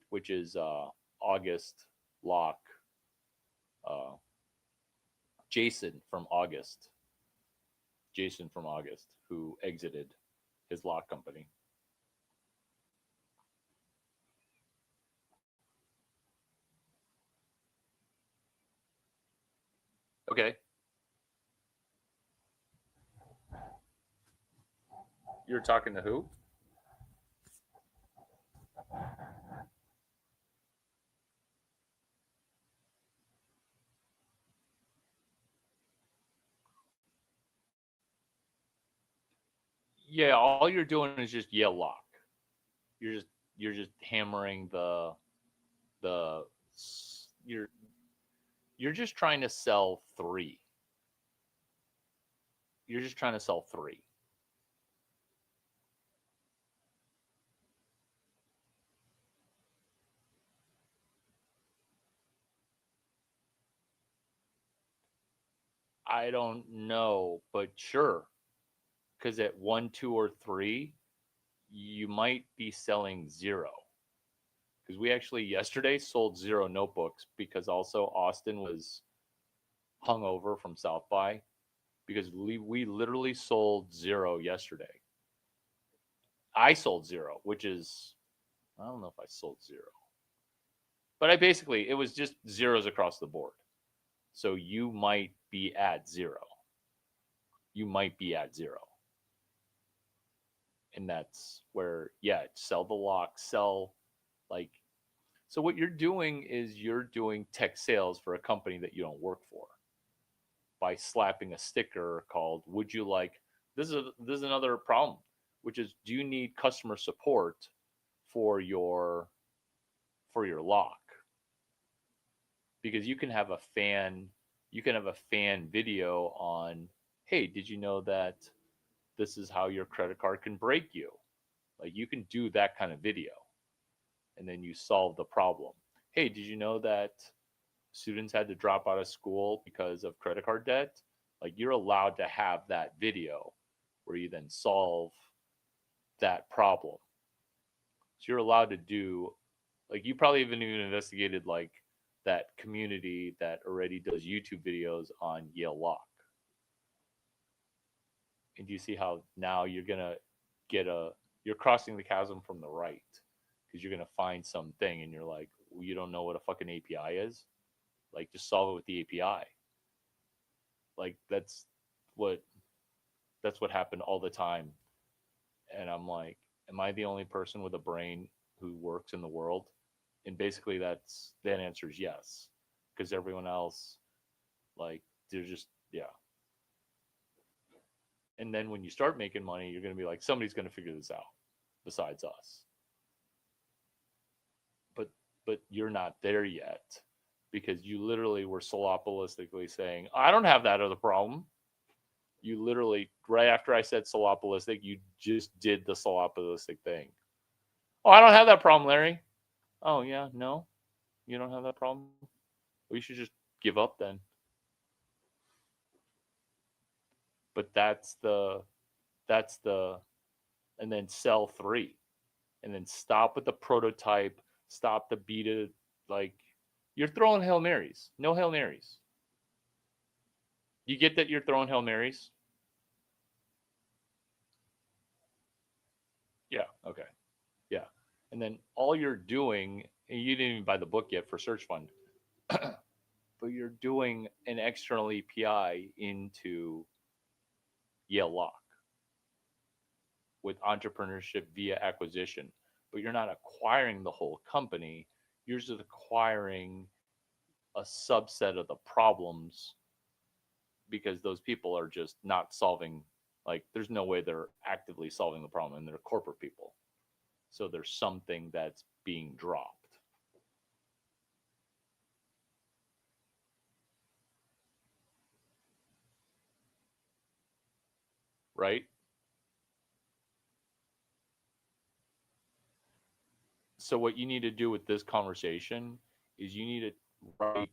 which is August Lock, uh, Jason from August, Jason from August, who exited his lock company. Okay. You're talking to who? Yeah, all you're doing is just yell lock. You're just you're just hammering the you're you're just trying to sell three. You're just trying to sell three. I don't know, but sure. Because at one, two, or three, you might be selling zero. Because we actually yesterday sold zero notebooks because also Austin was hungover from South by because we literally sold zero yesterday. I sold zero, which is, I don't know if I sold zero, but I basically, it was just zeros across the board. So you might be at zero. You might be at zero. And that's where, yeah, sell the lock, sell like, so what you're doing is you're doing tech sales for a company that you don't work for by slapping a sticker called would you like, this is another problem, which is do you need customer support for your lock? Because you can have a fan video on, hey, did you know that this is how your credit card can break you? Like you can do that kind of video and then you solve the problem. Hey, did you know that students had to drop out of school because of credit card debt? Like you're allowed to have that video where you then solve that problem. So you're allowed to do, like you probably haven't even investigated like that community that already does YouTube videos on Yale Lock. And do you see how now you're gonna get a, you're crossing the chasm from the right because you're gonna find something and you're like, well, you don't know what a fucking API is? Like just solve it with the API. Like what that's what happened all the time. And I'm like, am I the only person with a brain who works in the world? And basically that answer is yes. Because everyone else, like, they're just, yeah. And then when you start making money, you're gonna be like, somebody's gonna figure this out besides us. But you're not there yet because you literally were solopolistically saying, I don't have that other problem. You literally, right after I said solopolistic, you just did the solopolistic thing. Oh, I don't have that problem, Larry. Oh yeah, no, you don't have that problem. Well, you should just give up then. But that's the and then sell three, and then stop with the prototype. Stop the beta. Like you're throwing hail marys. No hail marys. You get that you're throwing hail marys. Yeah. Okay. Yeah. And then all you're doing, and you didn't even buy the book yet for Search Fund, but you're doing an external API into Yale Lock with entrepreneurship via acquisition, but you're not acquiring the whole company. You're just acquiring a subset of the problems because those people are just not solving, like, there's no way they're actively solving the problem and they're corporate people. So there's something that's being dropped, right? So what you need to do with this conversation is you need to write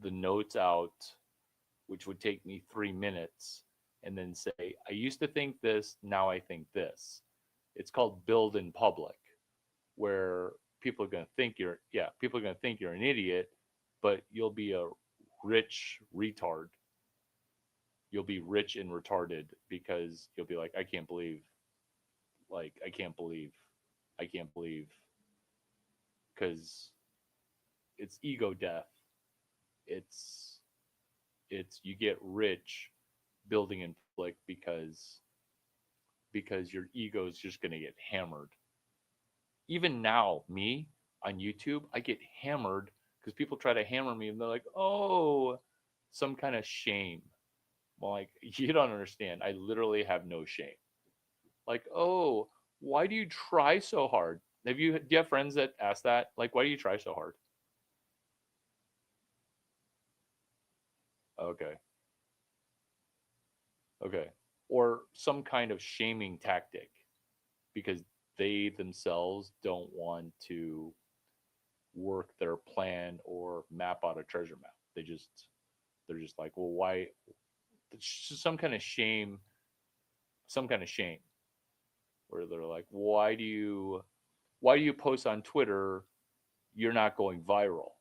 the notes out, which would take me 3 minutes, and then say, I used to think this, now I think this. It's called build in public, where people are going to think people are going to think you're an idiot, but you'll be a rich retard. You'll be rich and retarded because you'll be like, like, I can't believe, because it's ego death. It's, you get rich building in public because your ego is just going to get hammered. Even now, me on YouTube, I get hammered because people try to hammer me and they're like, oh, some kind of shame. Well, like, you don't understand. I literally have no shame. Like, oh, why do you try so hard? Do you have friends that ask that? Like, why do you try so hard? Okay. Okay. Or some kind of shaming tactic because they themselves don't want to work their plan or map out a treasure map. They're just like, well, why? It's just some kind of shame where they're like, why do you post on Twitter? You're not going viral,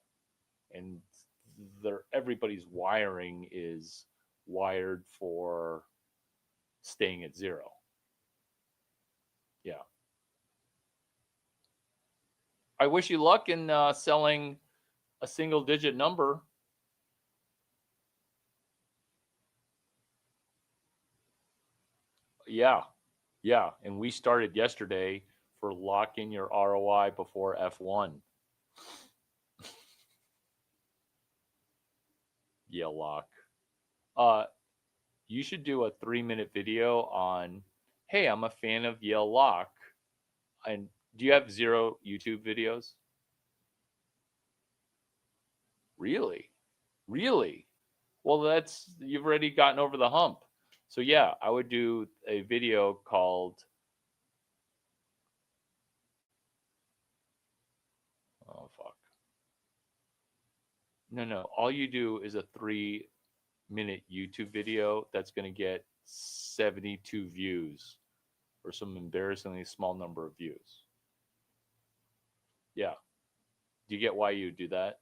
and everybody's wiring is wired for staying at zero. Yeah, I wish you luck in selling a single digit number. Yeah, yeah, and we started yesterday for lock in your ROI before F1. Yeah, lock. Uh, you should do a 3-minute video on, hey, I'm a fan of Yale Lock. And do you have zero YouTube videos? Really? Really? Well, you've already gotten over the hump. So yeah, I would do a video called, oh fuck. No, no. All you do is a 3-minute YouTube video that's going to get 72 views or some embarrassingly small number of views. Yeah. Do you get why you do that?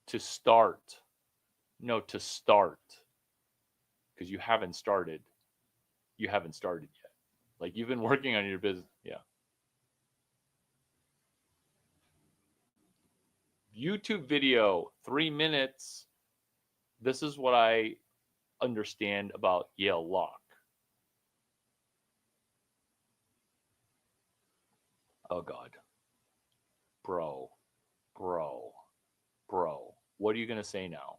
To start. No, to start. Because you haven't started. You haven't started yet. Like, you've been working on your business. Yeah. YouTube video, 3 minutes. This is what I understand about Yale Lock. Oh God, bro, bro, bro. What are you gonna say now?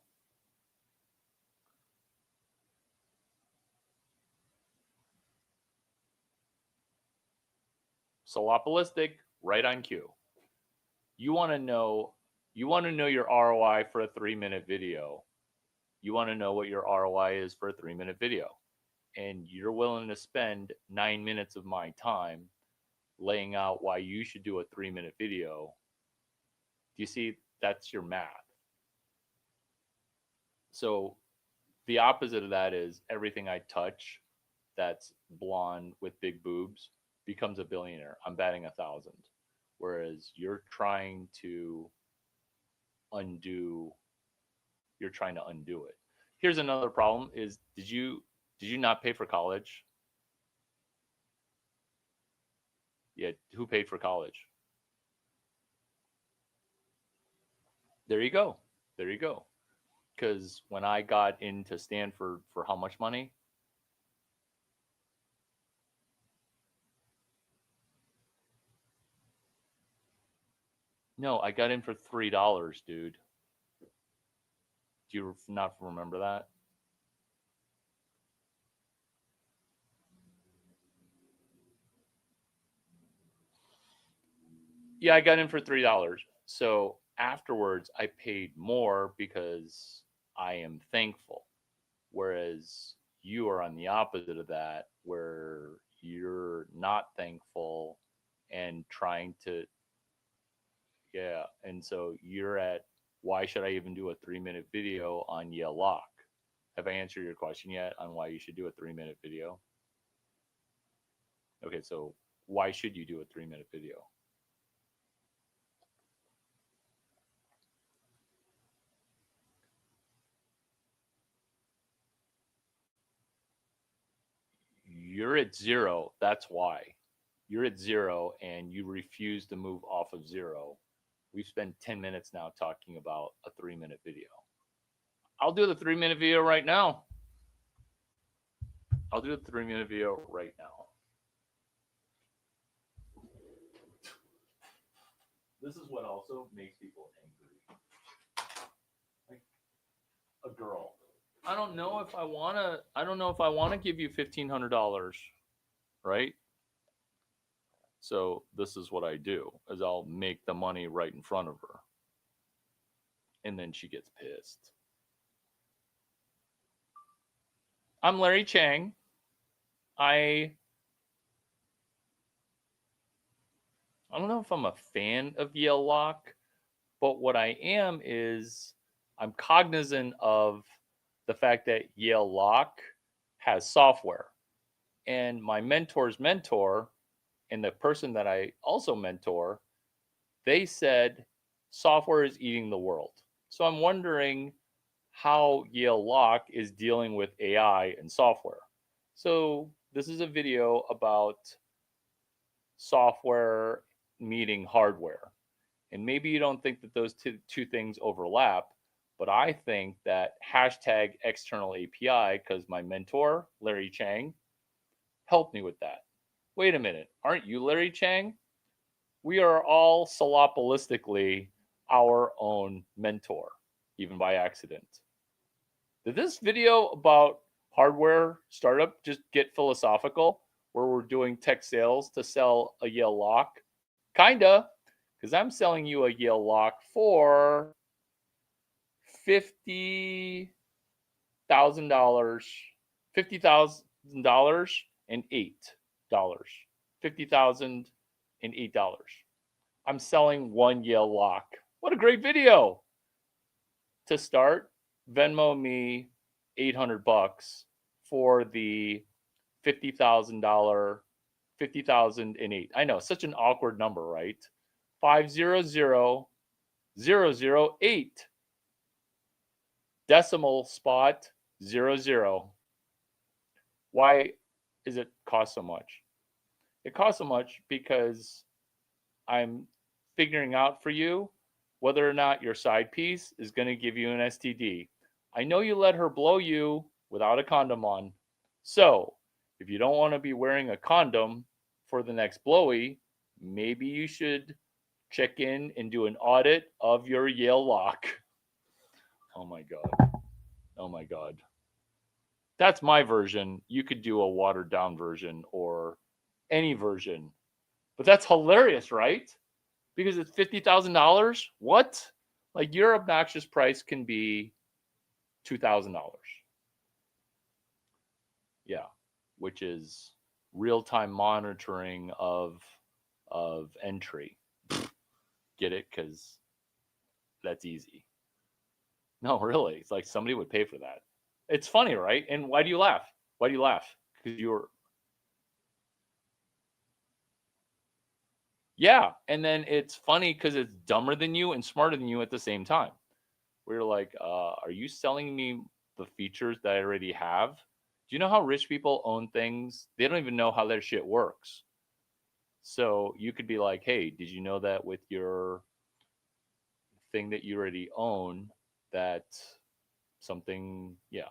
Solopolistic, right on cue. You want to know, you want to know your ROI for a 3-minute video. You want to know what your ROI is for a 3-minute video, and you're willing to spend 9 minutes of my time laying out why you should do a 3-minute video. Do you see? That's your math. So the opposite of that is everything I touch that's blonde with big boobs becomes a billionaire. I'm batting 1,000. Whereas undo, you're trying to undo it. Here's another problem is, did you not pay for college? Yeah, who paid for college? There you go. There you go. Because when I got into Stanford for how much money? No, I got in for $3, dude. Do you not remember that? Yeah, I got in for $3. So afterwards, I paid more because I am thankful. Whereas you are on the opposite of that, where you're not thankful and trying to, yeah. And so you're at, why should I even do a 3-minute video on Yale Lock? Have I answered your question yet on why you should do a 3-minute video? Okay, so why should you do a 3-minute video? You're at 0. That's why. You're at 0 and you refuse to move off of 0. We've spent 10 minutes now talking about a 3-minute video. I'll do the 3-minute video right now. I'll do the 3-minute video right now. This is what also makes people angry. Like a girl. I don't know if I wanna give you $1,500, right? So this is what I do is I'll make the money right in front of her. And then she gets pissed. I'm Larry Chang. I don't know if I'm a fan of Yale Lock, but what I am is I'm cognizant of the fact that Yale Lock has software. And my mentor's mentor and the person that I also mentor, they said software is eating the world. So I'm wondering how Yale Lock is dealing with AI and software. So this is a video about software meeting hardware. And maybe you don't think that those two things overlap, but I think that hashtag external API, because my mentor, Larry Chang, helped me with that. Wait a minute, aren't you Larry Chang? We are all solopolistically our own mentor, even by accident. Did this video about hardware startup just get philosophical, where we're doing tech sales to sell a Yale Lock? Kinda, because I'm selling you a Yale Lock for $50,000, $50,000 and $8. $50,008. I'm selling one Yale Lock. What a great video! To start, Venmo me $800 for the $50,000, 50,008. I know, such an awkward number, right? 500008. Decimal spot 00. Why does it cost so much? It costs so much because I'm figuring out for you whether or not your side piece is going to give you an STD. I know you let her blow you without a condom on. So, if you don't want to be wearing a condom for the next blowy, maybe you should check in and do an audit of your Yale Lock. Oh my God. Oh my God. That's my version. You could do a watered down version or any version. But that's hilarious, right? Because it's $50,000. What? Like your obnoxious price can be $2,000. Yeah, which is real-time monitoring of entry. Get it? Because that's easy. No, really. It's like somebody would pay for that. It's funny, right? And why do you laugh? Why do you laugh? Because you're. Yeah, and then it's funny because it's dumber than you and smarter than you at the same time. We're like, are you selling me the features that I already have? Do you know how rich people own things? They don't even know how their shit works. So you could be like, hey, did you know that with your thing that you already own, that something, yeah.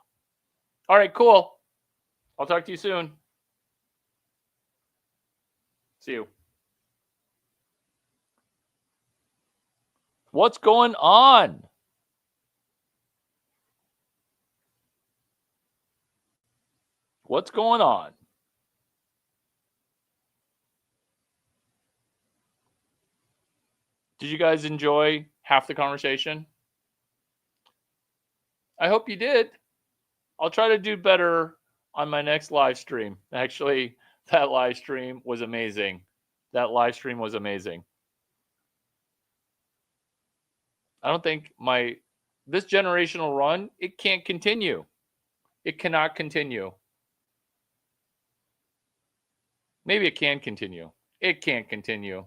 All right, cool. I'll talk to you soon. See you. What's going on? What's going on? Did you guys enjoy half the conversation? I hope you did. I'll try to do better on my next live stream. Actually, that live stream was amazing. I don't think this generational run, it can't continue. It cannot continue. Maybe it can continue. It can't continue.